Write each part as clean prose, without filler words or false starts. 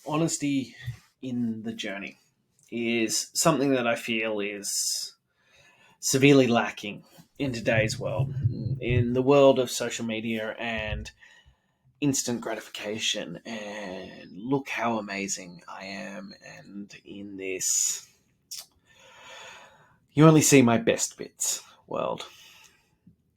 honesty in the journey is something that I feel is severely lacking in today's world. In the world of social media and instant gratification, and look how amazing I am, and in this, you only see my best bits world.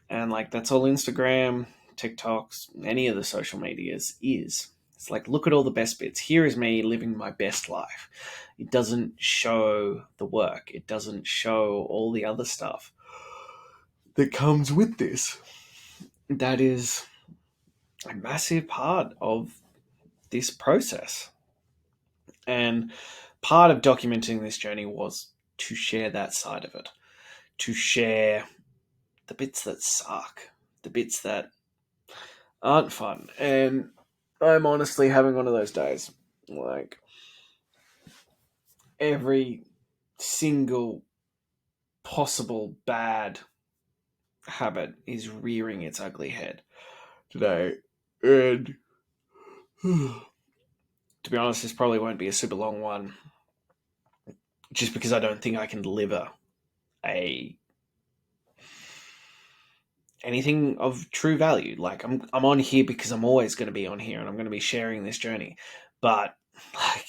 And like, that's all Instagram, TikToks, any of the social medias is. It's like, look at all the best bits. Here is me living my best life. It doesn't show the work, it doesn't show all the other stuff that comes with this. That is a massive part of this process. And part of documenting this journey was to share that side of it, to share the bits that suck, the bits that aren't fun. And I'm honestly having one of those days. Like, every single possible bad habit is rearing its ugly head today. And to be honest, this probably won't be a super long one, just because I don't think I can deliver a anything of true value. Like, I'm on here because I'm always going to be on here, and I'm going to be sharing this journey. But like,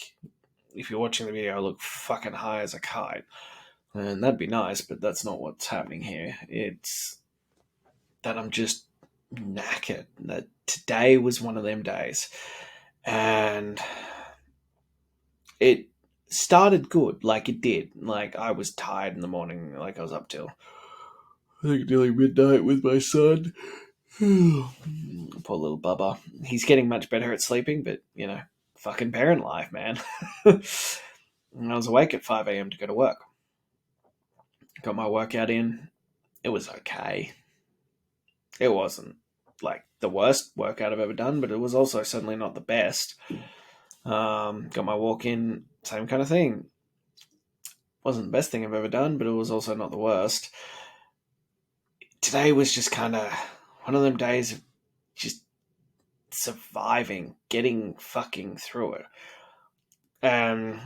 if you're watching the video, I look fucking high as a kite, and that'd be nice, but that's not what's happening here. It's that I'm just knackered. That today was one of them days, and it started good. Like, it did. Like, I was tired in the morning. Like, I was up till, I think, nearly midnight with my son. Poor little Bubba. He's getting much better at sleeping, but, fucking parent life, man. And I was awake at 5 a.m. to go to work. Got my workout in. It was okay. It wasn't, like, the worst workout I've ever done, but it was also certainly not the best. Got my walk in, same kind of thing. Wasn't the best thing I've ever done, but it was also not the worst. Today was just kind of one of them days of just surviving, getting fucking through it. And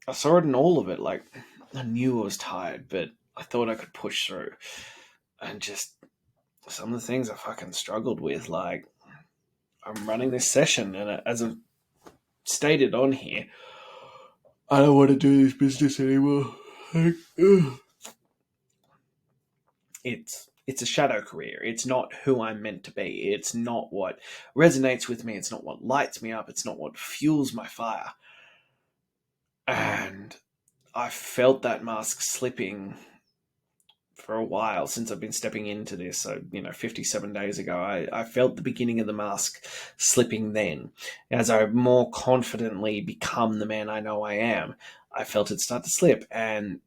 I saw it in all of it. Like, I knew I was tired, but I thought I could push through. And just some of the things I fucking struggled with, like, I'm running this session, and as I've stated on here, I don't want to do this business anymore. Like, it's a shadow career. It's not who I'm meant to be. It's not what resonates with me. It's not what lights me up. It's not what fuels my fire. And I felt that mask slipping for a while since I've been stepping into this. So, 57 days ago, I felt the beginning of the mask slipping then. As I more confidently become the man I know I am, I felt it start to slip. And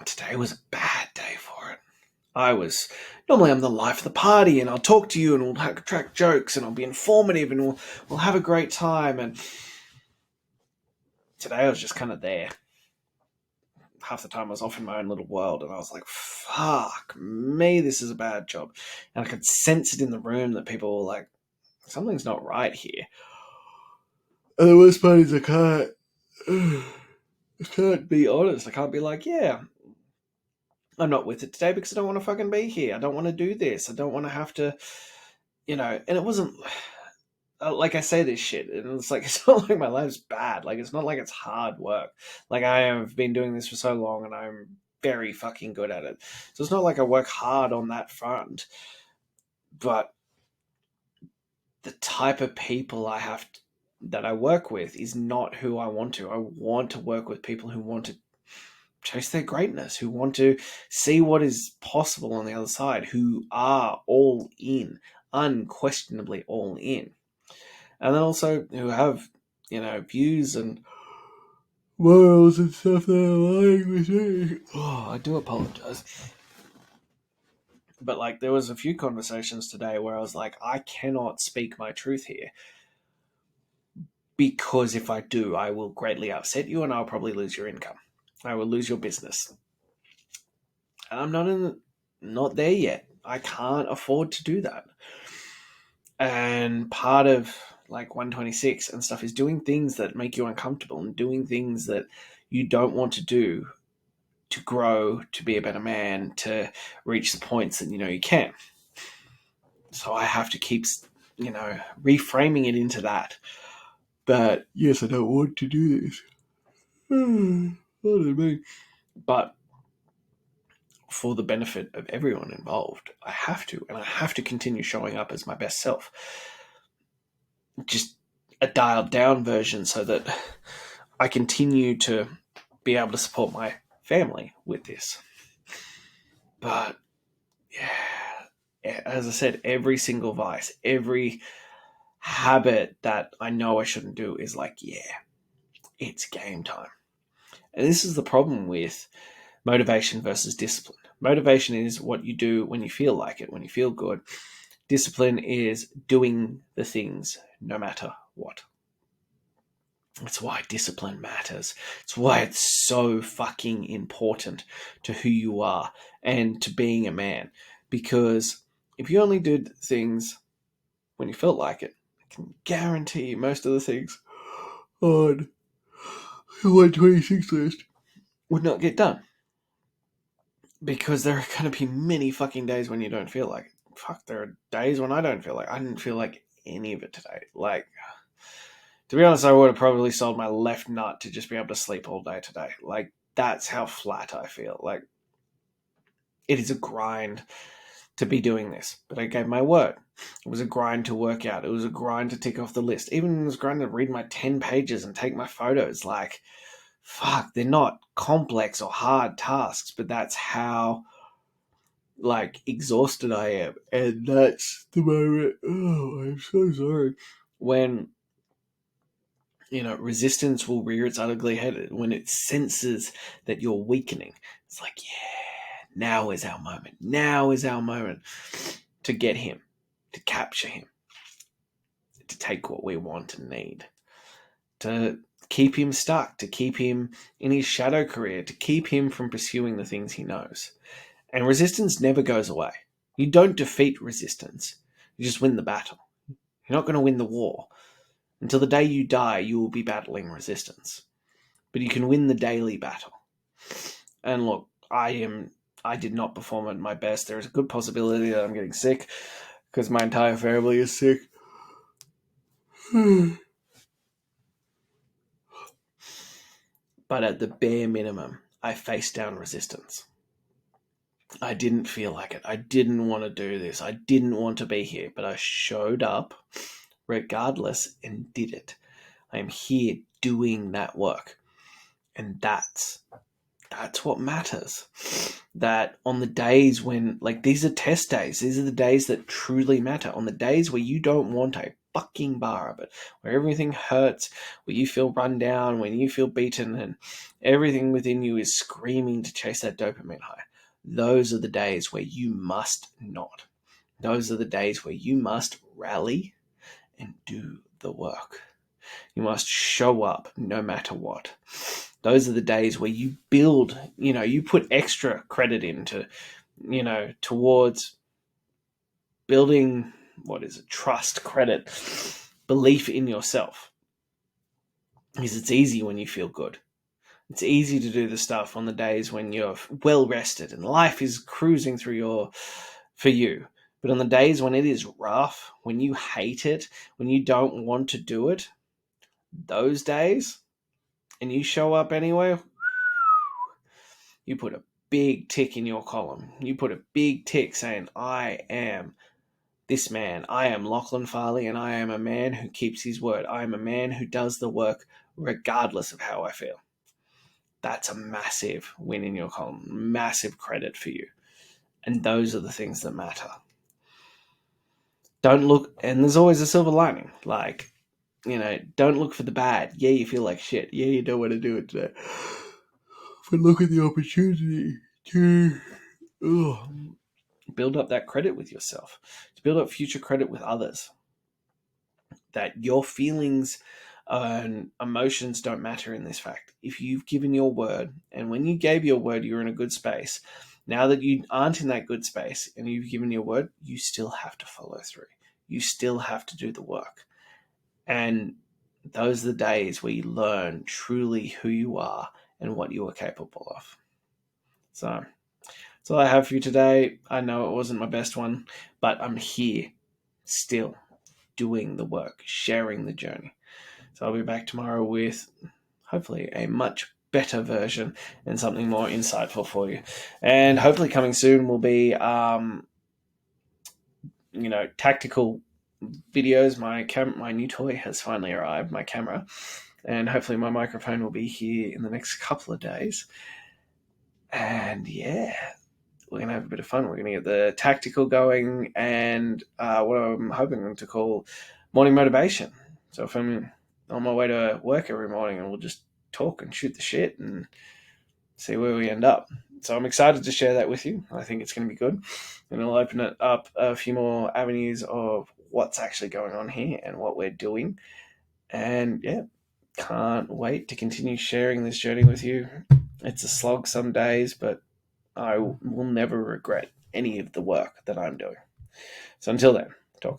today was a bad day for it. Normally I'm the life of the party, and I'll talk to you, and we'll crack jokes, and I'll be informative, and we'll have a great time. And today I was just kind of there. Half the time I was off in my own little world, and I was like, fuck me, this is a bad job. And I could sense it in the room that people were like, something's not right here. And the worst part is I can't be honest. I can't be like, yeah, I'm not with it today because I don't want to fucking be here. I don't want to do this. I don't want to have to, and it wasn't, like, I say this shit, and it's like, it's not like my life's bad. Like, it's not like it's hard work. Like, I have been doing this for so long, and I'm very fucking good at it. So it's not like I work hard on that front. But the type of people that I work with is not who I want to. I want to work with people who want to chase their greatness, who want to see what is possible on the other side, who are all in, unquestionably all in. And then also who have, views and morals and stuff that align with me. Oh, I do apologize. But, like, there was a few conversations today where I was like, I cannot speak my truth here. Because if I do, I will greatly upset you, and I'll probably lose your income. I will lose your business. And I'm not there yet. I can't afford to do that. And part of, like 126 and stuff, is doing things that make you uncomfortable and doing things that you don't want to do to grow, to be a better man, to reach the points that you know you can. So I have to keep, reframing it into that. But yes, I don't want to do this. Pardon me. But for the benefit of everyone involved, I have to, and I have to continue showing up as my best self. Just a dialed down version so that I continue to be able to support my family with this. But yeah, as I said, every single vice, every habit that I know I shouldn't do is like, yeah, it's game time. And this is the problem with motivation versus discipline. Motivation is what you do when you feel like it, when you feel good. Discipline is doing the things no matter what. That's why discipline matters. It's why it's so fucking important to who you are and to being a man. Because if you only did things when you felt like it, I can guarantee most of the things on the 126 list would not get done. Because there are going to be many fucking days when you don't feel like it. Fuck, there are days when I don't feel like it. I didn't feel like any of it today. Like, to be honest, I would have probably sold my left nut to just be able to sleep all day today. Like, that's how flat I feel. Like, it is a grind to be doing this. But I gave my word. It was a grind to work out. It was a grind to tick off the list. Even it was a grind to read my 10 pages and take my photos. Like, fuck, they're not complex or hard tasks, but that's how, like, exhausted I am. And that's the moment, oh, I'm so sorry, when, resistance will rear its ugly head, when it senses that you're weakening. It's like, yeah, now is our moment. Now is our moment to get him, to capture him, to take what we want and need, to keep him stuck, to keep him in his shadow career, to keep him from pursuing the things he knows. And resistance never goes away. You don't defeat resistance. You just win the battle. You're not going to win the war. Until the day you die, you will be battling resistance. But you can win the daily battle. And look, I did not perform at my best. There is a good possibility that I'm getting sick because my entire family is sick. But at the bare minimum, I faced down resistance. I didn't feel like it. I didn't want to do this. I didn't want to be here, but I showed up regardless and did it. I am here doing that work. And that's what matters. That on the days when, like, these are test days. These are the days that truly matter. On the days where you don't want a fucking bar of it, where everything hurts, where you feel run down, when you feel beaten, and everything within you is screaming to chase that dopamine high. Those are the days where you must not. Those are the days where you must rally and do the work. You must show up no matter what. Those are the days where you build, you put extra credit into, towards building, trust, credit, belief in yourself. Because it's easy when you feel good. It's easy to do the stuff on the days when you're well rested and life is cruising through for you. But on the days when it is rough, when you hate it, when you don't want to do it, those days, and you show up anyway, you put a big tick in your column. You put a big tick saying, I am this man. I am Lachlan Farley, and I am a man who keeps his word. I am a man who does the work regardless of how I feel. That's a massive win in your column, massive credit for you. And those are the things that matter. Don't look, and there's always a silver lining. Like, don't look for the bad. Yeah, you feel like shit. Yeah, you don't want to do it today. But look at the opportunity to build up that credit with yourself, to build up future credit with others. That your feelings and emotions don't matter in this fact. If you've given your word, and when you gave your word, you're in a good space. Now that you aren't in that good space and you've given your word, you still have to follow through. You still have to do the work. And those are the days where you learn truly who you are and what you are capable of. So that's all I have for you today. I know it wasn't my best one, but I'm here still doing the work, sharing the journey. So I'll be back tomorrow with hopefully a much better version and something more insightful for you. And hopefully coming soon will be tactical videos. My new toy has finally arrived, my camera, and hopefully my microphone will be here in the next couple of days. And yeah, we're gonna have a bit of fun. We're gonna get the tactical going, and what I'm hoping to call morning motivation. So if I'm on my way to work every morning, and we'll just talk and shoot the shit and see where we end up. So I'm excited to share that with you. I think it's going to be good, and it'll open it up a few more avenues of what's actually going on here and what we're doing. And yeah, can't wait to continue sharing this journey with you. It's a slog some days, but I will never regret any of the work that I'm doing. So until then,